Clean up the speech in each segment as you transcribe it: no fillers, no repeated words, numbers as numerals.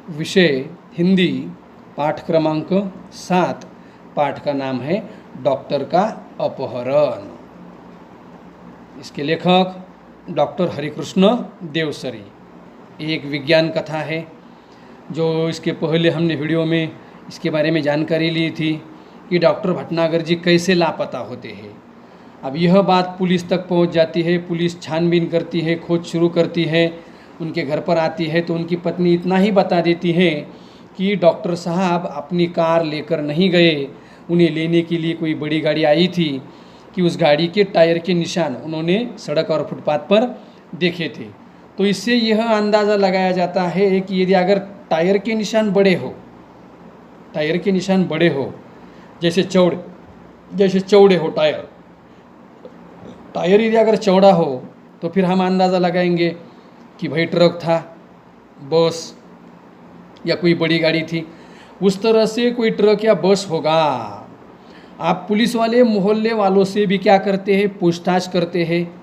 विषय हिंदी, पाठ क्रमांक 7। पाठ का नाम है डॉक्टर का अपहरण। इसके लेखक डॉक्टर हरिकृष्ण देवसरी। एक विज्ञान कथा है जो इसके पहले हमने वीडियो में इसके बारे में जानकारी ली थी कि डॉक्टर भटनागर जी कैसे लापता होते हैं। अब यह बात पुलिस तक पहुंच जाती है। पुलिस छानबीन करती है, खोज शुरू करती है, उनके घर पर आती है तो उनकी पत्नी इतना ही बता देती है कि डॉक्टर साहब अपनी कार लेकर नहीं गए, उन्हें लेने के लिए कोई बड़ी गाड़ी आई थी कि उस गाड़ी के टायर के निशान उन्होंने सड़क और फुटपाथ पर देखे थे। तो इससे यह अंदाज़ा लगाया जाता है कि यदि अगर टायर के निशान बड़े हो, टायर के निशान बड़े हो, जैसे चौड़े हो टायर यदि अगर चौड़ा हो तो फिर हम अंदाज़ा लगाएंगे कि भाई ट्रक था, बस या कोई बड़ी गाड़ी थी। उस तरह से कोई ट्रक या बस होगा। आप पुलिस वाले मोहल्ले वालों से भी क्या करते हैं, पूछताछ करते हैं,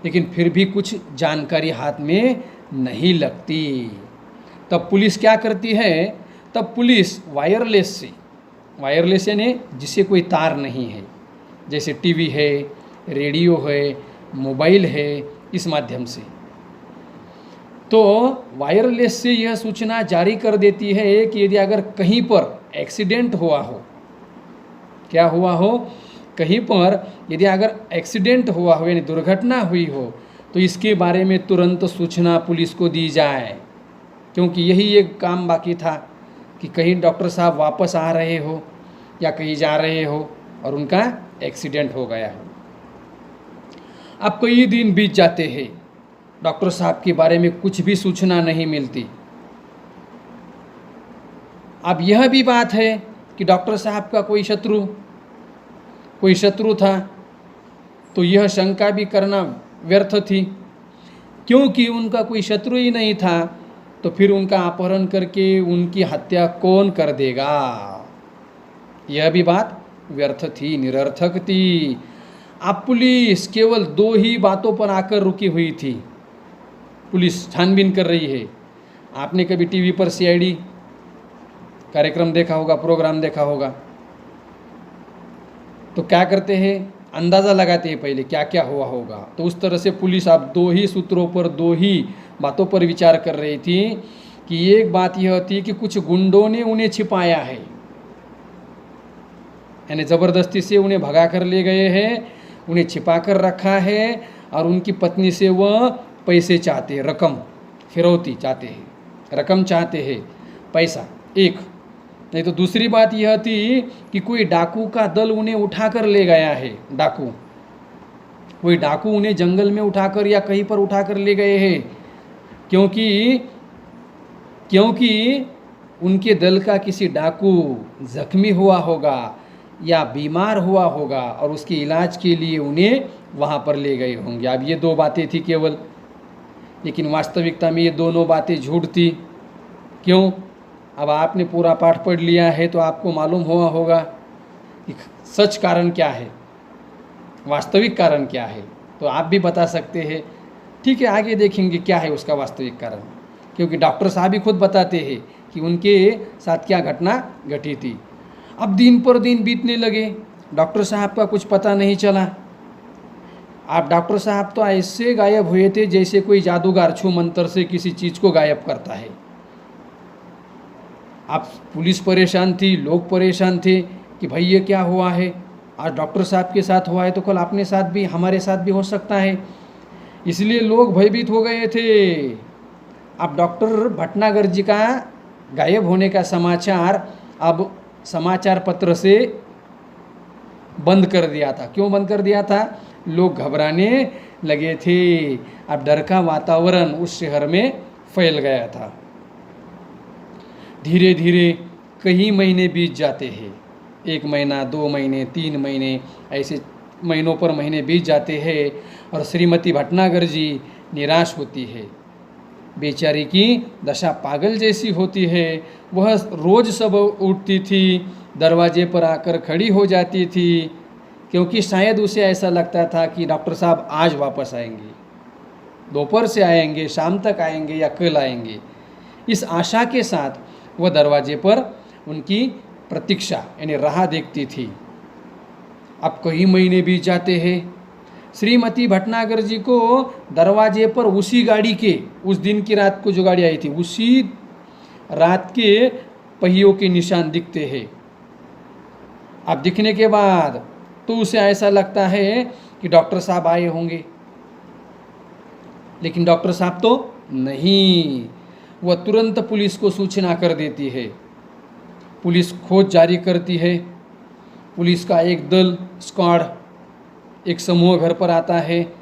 लेकिन फिर भी कुछ जानकारी हाथ में नहीं लगती। तब पुलिस क्या करती है, तब पुलिस वायरलेस यानी जिसे कोई तार नहीं है, जैसे टीवी है, रेडियो है, मोबाइल है, इस माध्यम से तो वायरलेस से यह सूचना जारी कर देती है कि यदि अगर कहीं पर एक्सीडेंट हुआ हो, क्या हुआ हो, कहीं पर यदि अगर एक्सीडेंट हुआ हो यानी दुर्घटना हुई हो तो इसके बारे में तुरंत सूचना पुलिस को दी जाए, क्योंकि यही एक काम बाकी था कि कहीं डॉक्टर साहब वापस आ रहे हो या कहीं जा रहे हो और उनका एक्सीडेंट हो गया हो। अब कई दिन बीत जाते हैं, डॉक्टर साहब के बारे में कुछ भी सूचना नहीं मिलती। अब यह भी बात है कि डॉक्टर साहब का कोई शत्रु था, तो यह शंका भी करना व्यर्थ थी, क्योंकि उनका कोई शत्रु ही नहीं था तो फिर उनका अपहरण करके उनकी हत्या कौन कर देगा। यह भी बात व्यर्थ थी, निरर्थक थी। अब पुलिस केवल 2 ही बातों पर आकर रुकी हुई थी। पुलिस छानबीन कर रही है। आपने कभी टीवी पर सीआईडी कार्यक्रम देखा होगा, प्रोग्राम देखा होगा, तो क्या करते हैं, अंदाज़ा लगाते हैं पहले क्या क्या हुआ होगा। तो उस तरह से पुलिस अब 2 ही सूत्रों पर, 2 ही बातों पर विचार कर रही थी कि एक बात यह थी कि कुछ गुंडों ने उन्हें छिपाया है, यानी ज़बरदस्ती से उन्हें भगा कर ले गए हैं, उन्हें छिपा कर रखा है और उनकी पत्नी से वह पैसे चाहते हैं, रकम फिरौती चाहते हैं, रकम चाहते हैं, पैसा एक। नहीं तो दूसरी बात यह थी कि कोई डाकू का दल उन्हें उठाकर ले गया है। कोई डाकू उन्हें जंगल में उठाकर या कहीं पर उठाकर ले गए हैं, क्योंकि उनके दल का किसी डाकू जख्मी हुआ होगा या बीमार हुआ होगा और उसके इलाज के लिए उन्हें वहाँ पर ले गए होंगे। अब ये 2 बातें थी केवल, लेकिन वास्तविकता में ये दोनों बातें झूठ थी। क्यों? अब आपने पूरा पाठ पढ़ लिया है तो आपको मालूम हुआ होगा कि सच कारण क्या है, वास्तविक कारण क्या है, तो आप भी बता सकते हैं। ठीक है, आगे देखेंगे क्या है उसका वास्तविक कारण, क्योंकि डॉक्टर साहब ही खुद बताते हैं कि उनके साथ क्या घटना घटी थी। अब दिन पर दिन बीतने लगे, डॉक्टर साहब का कुछ पता नहीं चला। आप डॉक्टर साहब तो ऐसे गायब हुए थे जैसे कोई जादूगर छू मंतर से किसी चीज़ को गायब करता है। आप पुलिस परेशान थी, लोग परेशान थे कि भाई ये क्या हुआ है, आज डॉक्टर साहब के साथ हुआ है तो कल अपने साथ भी, हमारे साथ भी हो सकता है, इसलिए लोग भयभीत हो गए थे। अब डॉक्टर भटनागर जी का गायब होने का समाचार अब समाचार पत्र से बंद कर दिया था। क्यों बंद कर दिया था? लोग घबराने लगे थे। अब डर का वातावरण उस शहर में फैल गया था। धीरे धीरे कई महीने बीत जाते हैं, 1 महीना, 2 महीने, 3 महीने, ऐसे महीनों पर महीने बीत जाते हैं और श्रीमती भटनागर जी निराश होती है। बेचारी की दशा पागल जैसी होती है। वह रोज़ सुबह उठती थी, दरवाजे पर आकर खड़ी हो जाती थी, क्योंकि शायद उसे ऐसा लगता था कि डॉक्टर साहब आज वापस आएंगे, दोपहर से आएंगे, शाम तक आएंगे या कल आएंगे। इस आशा के साथ वह दरवाजे पर उनकी प्रतीक्षा यानी राह देखती थी। अब कई महीने बीत जाते हैं। श्रीमती भटनागर जी को दरवाजे पर उसी गाड़ी के, उस दिन की रात को जो गाड़ी आई थी उसी रात के पहियों के निशान दिखते हैं। अब दिखने के बाद तो उसे ऐसा लगता है कि डॉक्टर साहब आए होंगे, लेकिन डॉक्टर साहब तो नहीं। वह तुरंत पुलिस को सूचना कर देती है। पुलिस खोज जारी करती है। पुलिस का एक दल, स्क्वाड, एक समूह घर पर आता है।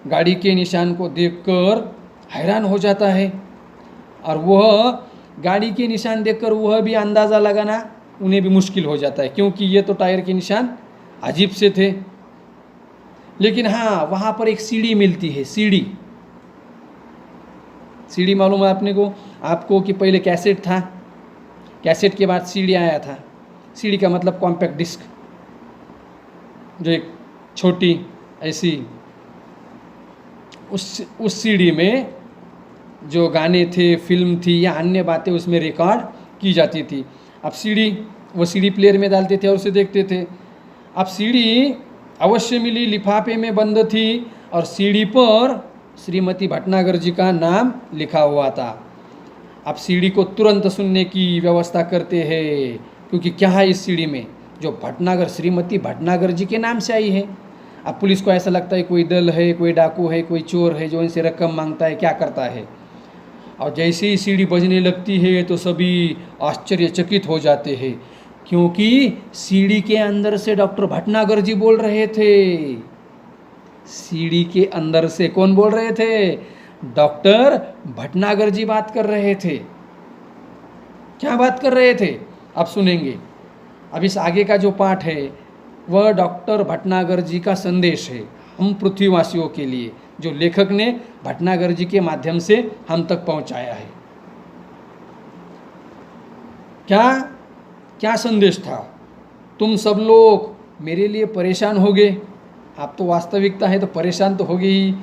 गाड़ी के निशान को देखकर हैरान हो जाता है और वह गाड़ी के निशान देखकर वह भी अंदाज़ा लगाना उन्हें भी मुश्किल हो जाता है, क्योंकि ये तो टायर के निशान अजीब से थे। लेकिन हाँ, वहाँ पर एक सीढ़ी मिलती है। सीढ़ी मालूम है आपको कि पहले कैसेट था, कैसेट के बाद सीडी आया था। सीडी का मतलब कॉम्पैक्ट डिस्क, जो एक छोटी ऐसी, उस सीडी में जो गाने थे, फिल्म थी या अन्य बातें उसमें रिकॉर्ड की जाती थी। अब वो सीडी प्लेयर में डालते थे और उसे देखते थे। अब सीडी अवश्य मिली, लिफाफे में बंद थी और सीडी पर श्रीमती भटनागर जी का नाम लिखा हुआ था। अब सीडी को तुरंत सुनने की व्यवस्था करते हैं, क्योंकि क्या है इस सीडी में, जो श्रीमती भटनागर जी के नाम से आई है। अब पुलिस को ऐसा लगता है कोई दल है, कोई डाकू है, कोई चोर है जो इनसे रकम मांगता है, क्या करता है। और जैसे ही सीडी बजने लगती है तो सभी आश्चर्यचकित हो जाते हैं, क्योंकि सीडी के अंदर से डॉक्टर भटनागर जी बोल रहे थे। सीडी के अंदर से कौन बोल रहे थे? डॉक्टर भटनागर जी बात कर रहे थे। क्या बात कर रहे थे अब सुनेंगे। अब इस आगे का जो पाठ है वह डॉक्टर भटनागर जी का संदेश है हम पृथ्वीवासियों के लिए, जो लेखक ने भटनागर जी के माध्यम से हम तक पहुंचाया है। क्या संदेश था? तुम सब लोग मेरे लिए परेशान होगे। आप तो वास्तविकता है तो परेशान तो होगी ही।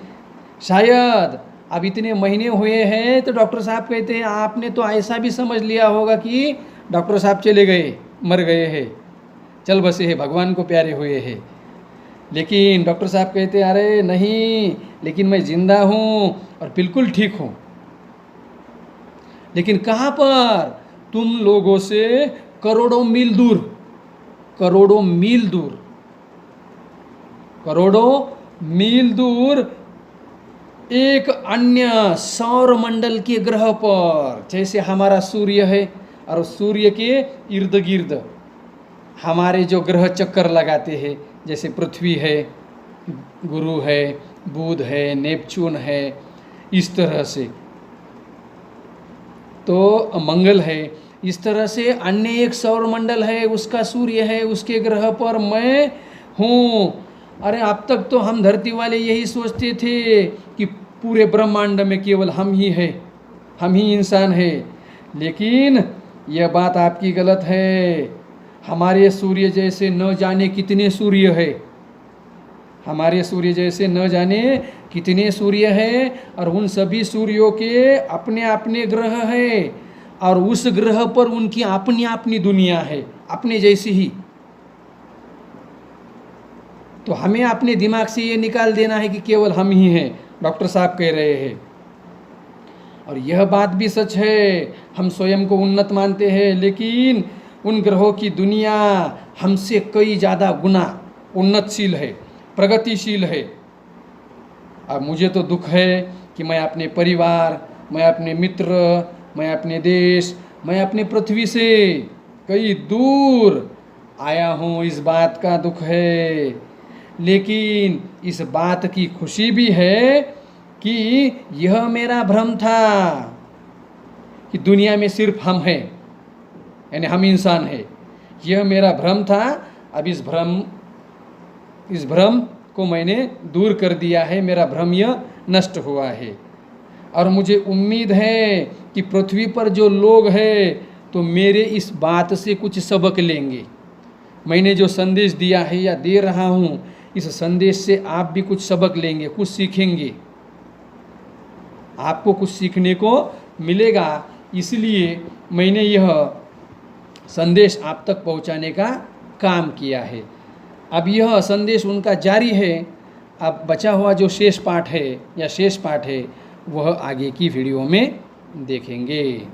शायद अब इतने महीने हुए हैं तो डॉक्टर साहब कहते हैं आपने तो ऐसा भी समझ लिया होगा कि डॉक्टर साहब चले गए, मर गए हैं, चल बसे हैं, भगवान को प्यारे हुए हैं। लेकिन डॉक्टर साहब कहते हैं अरे नहीं, लेकिन मैं जिंदा हूँ और बिल्कुल ठीक हूँ। लेकिन कहाँ पर? तुम लोगों से करोड़ों मील दूर एक अन्य सौर मंडल के ग्रह पर, जैसे हमारा सूर्य है और सूर्य के इर्द गिर्द हमारे जो ग्रह चक्कर लगाते हैं, जैसे पृथ्वी है, गुरु है, बुध है, नेपच्यून है, इस तरह से तो मंगल है। इस तरह से अन्य एक सौर मंडल है, उसका सूर्य है, उसके ग्रह पर मैं हूँ। अरे अब तक तो हम धरती वाले यही सोचते थे कि पूरे ब्रह्मांड में केवल हम ही हैं, हम ही इंसान हैं। लेकिन यह बात आपकी गलत है। हमारे सूर्य जैसे न जाने कितने सूर्य है, हमारे सूर्य जैसे न जाने कितने सूर्य है, और उन सभी सूर्यों के अपने अपने ग्रह है, और उस ग्रह पर उनकी अपनी अपनी दुनिया है, अपने जैसी ही। तो हमें अपने दिमाग से ये निकाल देना है कि केवल हम ही हैं, डॉक्टर साहब कह रहे हैं। और यह बात भी सच है, हम स्वयं को उन्नत मानते हैं, लेकिन उन ग्रहों की दुनिया हमसे कई ज़्यादा गुना उन्नतशील है, प्रगतिशील है। अब मुझे तो दुख है कि मैं अपने परिवार, मैं अपने मित्र, मैं अपने देश, मैं अपने पृथ्वी से कई दूर आया हूँ, इस बात का दुख है। लेकिन इस बात की खुशी भी है कि यह मेरा भ्रम था कि दुनिया में सिर्फ हम हैं, यानी हम इंसान हैं। यह मेरा भ्रम था। अब इस भ्रम को मैंने दूर कर दिया है, मेरा भ्रम यह नष्ट हुआ है। और मुझे उम्मीद है कि पृथ्वी पर जो लोग हैं तो मेरे इस बात से कुछ सबक लेंगे। मैंने जो संदेश दिया है या दे रहा हूँ, इस संदेश से आप भी कुछ सबक लेंगे, कुछ सीखेंगे। आपको कुछ सीखने को मिलेगा इसलिए मैंने यह संदेश आप तक पहुंचाने का काम किया है। अब यह संदेश उनका जारी है। अब बचा हुआ जो शेष पाठ है या शेष पाठ है वह आगे की वीडियो में देखेंगे।